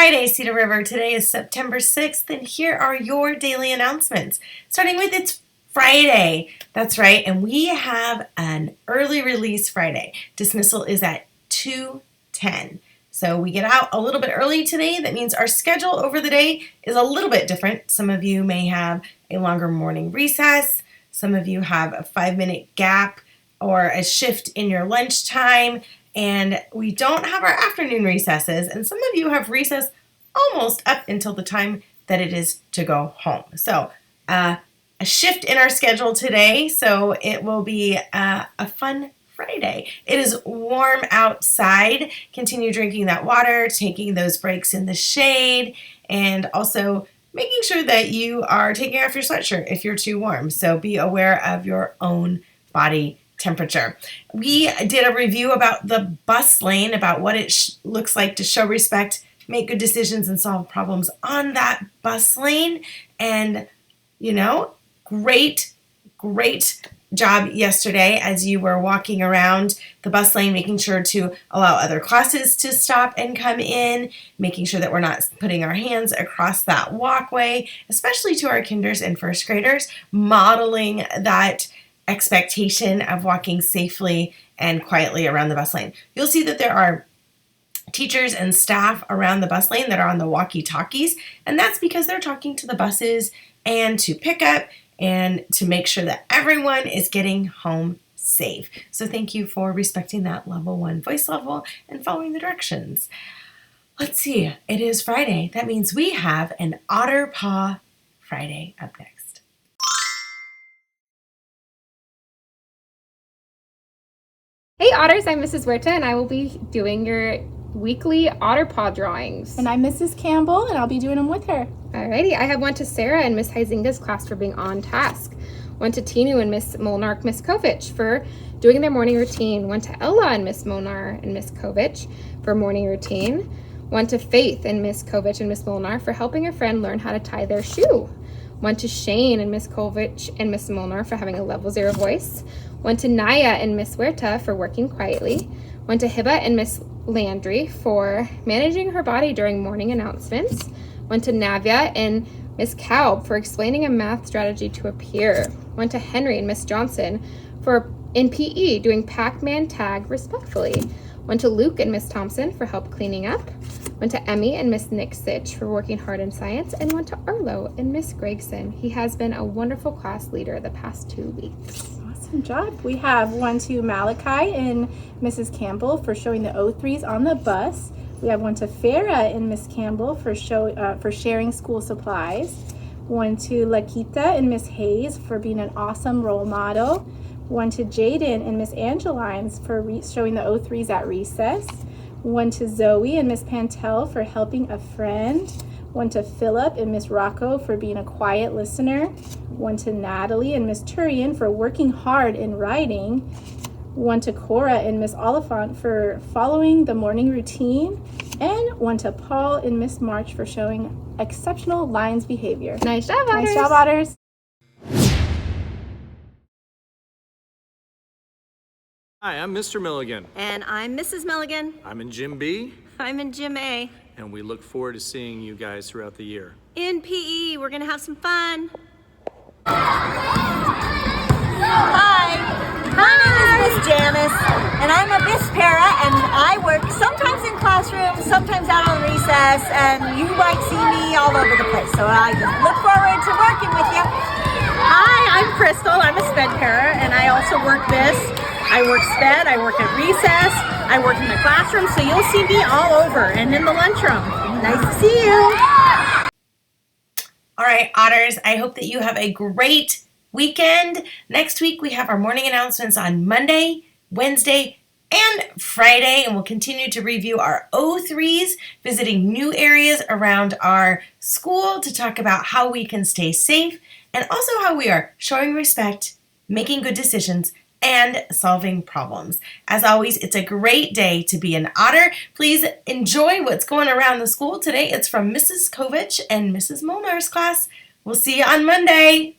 Friday, Cedar River. Today is September 6th, and here are your daily announcements. Starting with it's Friday. That's right, and we have an early release Friday. Dismissal is at 2:10. So we get out a little bit early today. That means our schedule over the day is a little bit different. Some of you may have a longer morning recess. Some of you have a 5-minute gap or a shift in your lunchtime. And we don't have our afternoon recesses, and some of you have recess almost up until the time that it is to go home. So a shift in our schedule today, so it will be a fun Friday. It is warm outside. Continue drinking that water, taking those breaks in the shade, and also making sure that you are taking off your sweatshirt if you're too warm. So be aware of your own body temperature. We did a review about the bus lane, about what it looks like to show respect, make good decisions, and solve problems on that bus lane. And, great job yesterday as you were walking around the bus lane, making sure to allow other classes to stop and come in, making sure that we're not putting our hands across that walkway, especially to our kinders and first graders, modeling that expectation of walking safely and quietly around the bus lane. You'll see that there are teachers and staff around the bus lane that are on the walkie-talkies, and that's because they're talking to the buses and to pick up and to make sure that everyone is getting home safe. So thank you for respecting that level 1 voice level and following the directions. Let's see, it is Friday. That means we have an Otter Paw Friday up next. Hey Otters, I'm Mrs. Huerta and I will be doing your weekly Otter Paw drawings. And I'm Mrs. Campbell and I'll be doing them with her. Alrighty, I have one to Sarah in Miss Heisinga's class for being on task. One to Tinu and Miss Molnar, Miss Kovich for doing their morning routine. One to Ella and Miss Molnar and Miss Kovich for morning routine. One to Faith and Miss Kovich and Miss Molnar for helping a friend learn how to tie their shoe. One to Shane and Miss Kovich and Miss Molnar for having a level 0 voice. One to Naya and Miss Huerta for working quietly. One to Hiba and Miss Landry for managing her body during morning announcements. One to Navia and Miss Kalb for explaining a math strategy to a peer. One to Henry and Miss Johnson for in PE doing Pac-Man tag respectfully. One to Luke and Miss Thompson for help cleaning up. One to Emmy and Miss Nick Sitch for working hard in science. And one to Arlo and Miss Gregson. He has been a wonderful class leader the past 2 weeks. Awesome job. We have one to Malachi and Mrs. Campbell for showing the O3s on the bus. We have one to Farah and Miss Campbell for sharing school supplies. One to Lakita and Miss Hayes for being an awesome role model. One to Jaden and Miss Angelines for showing the O3s at recess. One to Zoe and Miss Pantel for helping a friend. One to Philip and Miss Rocco for being a quiet listener. One to Natalie and Miss Turian for working hard in writing. One to Cora and Miss Oliphant for following the morning routine. And one to Paul and Miss March for showing exceptional lines behavior. Nice job, Otters! Nice job, Otters! Hi, I'm Mr. Milligan. And I'm Mrs. Milligan. I'm in Gym B, I'm in Gym A. and we look forward to seeing you guys throughout the year. In PE, we're gonna have some fun. Hi, my name is Miss Janice, and I'm a Miss Para, and I work sometimes in classrooms, sometimes out on recess, and you might see me all over the place. So I just look forward to working with you. Hi, I'm Crystal. I'm a sped para, and I also work this. I work sped, I work at recess, I work in the classroom, so you'll see me all over and in the lunchroom. Nice to see you. All right, Otters, I hope that you have a great weekend. Next week, we have our morning announcements on Monday, Wednesday, and Friday, and we'll continue to review our O3s, visiting new areas around our school to talk about how we can stay safe and also how we are showing respect, making good decisions, and solving problems. As always, it's a great day to be an Otter. Please enjoy what's going around the school today. It's from Mrs. Kovich and Mrs. Molnar's class. We'll see you on Monday.